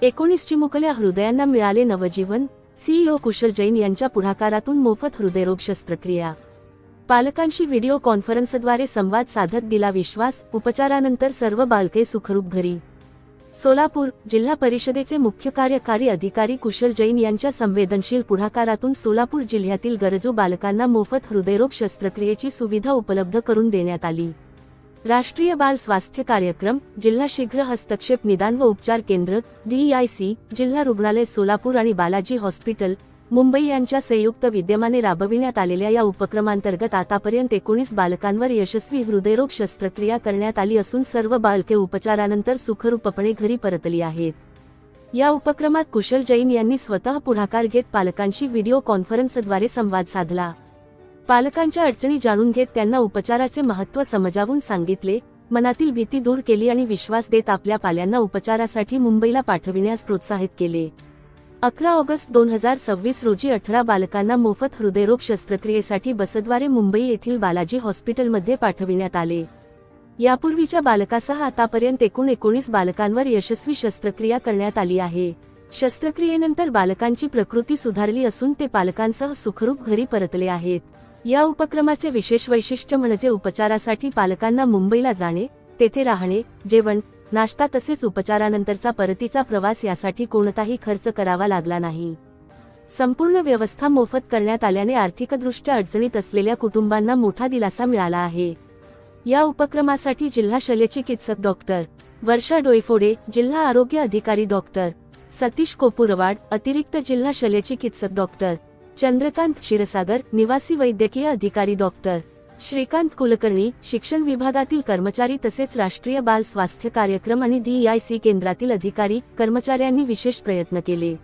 19 चिमुकल्या हृदयांना मिळाले नवजीवन. सीईओ कुशल जैन यांच्या पुढाकारातून मोफत हृदयरोग शस्त्रक्रिया. पालकांशी व्हिडिओ कॉन्फरन्सद्वारे संवाद साधत दिला विश्वास. उपचारानंतर सर्व बालके सुखरूप घरी. सोलापूर जिल्हा परिषदेचे मुख्य कार्यकारी अधिकारी कुशल जैन यांच्या संवेदनशील पुढाकारातून सोलापूर जिल्ह्यातील गरजू बालकांना मोफत हृदयरोग शस्त्रक्रियेची सुविधा उपलब्ध करून देण्यात आली. राष्ट्रीय बाल स्वास्थ्य कार्यक्रम, जिल्हा शीघ्र हस्तक्षेप निदान व उपचार केंद्र DIC, जिल्हा रुग्णालय सोलापूर आणि बालाजी हॉस्पिटल, मुंबई यांच्या संयुक्त विद्यमाने राबविण्यात आलेल्या या उपक्रमांतर्गत आतापर्यंत 19 बालकांवर यशस्वी हृदयरोग शस्त्रक्रिया करण्यात आली असून सर्व बालके उपचारानंतर सुखरूपपणे घरी परतली आहेत. या उपक्रमात कुशल जैन यांनी स्वतः पुढाकार घेत पालकांशी व्हिडिओ कॉन्फरन्सद्वारे संवाद साधला. पालकांच्या अडचणी जाणून घेत त्यांना उपचाराचे महत्त्व समजावून सांगितले, मनातील भीती दूर केली आणि विश्वास देत आपल्या पाल्यांना उपचारासाठी मुंबईला पाठविण्यास प्रोत्साहित केले. 11 ऑगस्ट 2026 रोजी 18 बालकांना मोफत हृदयरोग शस्त्रक्रियेसाठी बसद्वारे मुंबई येथील बालाजी हॉस्पिटलमध्ये पाठविण्यात आले. यापूर्वीच्या बालकासह आतापर्यंत एकूण 19 बालकांवर यशस्वी शस्त्रक्रिया करण्यात आली आहे. शस्त्रक्रियेनंतर बालकांची प्रकृती सुधारली असून ते पालकांसह सुखरूप घरी परतले आहेत. या उपक्रमाचे विशेष वैशिष्ट्य म्हणजे उपचारासाठी पालकांना मुंबईला जाणे, तेथे राहणे, जेवण, नाश्ता तसेच उपचारानंतरचा परतीचा प्रवास यासाठी कोणताही खर्च करावा लागला नाही. संपूर्ण व्यवस्था मोफत करण्यात आल्याने आर्थिकदृष्ट्या अडचणीत असलेल्या कुटुंबांना मोठा दिलासा मिळाला आहे. या उपक्रमासाठी जिल्हा शल्यचिकित्सक डॉक्टर वर्षा डोईफोडे, जिल्हा आरोग्य अधिकारी डॉक्टर सतीश कोपुरवाड, अतिरिक्त जिल्हा शल्यचिकित्सक डॉक्टर चंद्रकांत क्षीरसागर, निवासी वैद्यकीय अधिकारी डॉक्टर श्रीकांत कुलकर्णी, शिक्षण विभागातील कर्मचारी तसेच राष्ट्रीय बाल स्वास्थ्य कार्यक्रम आणि DIC केंद्रातील अधिकारी, कर्मचाऱ्यांनी विशेष प्रयत्न केले.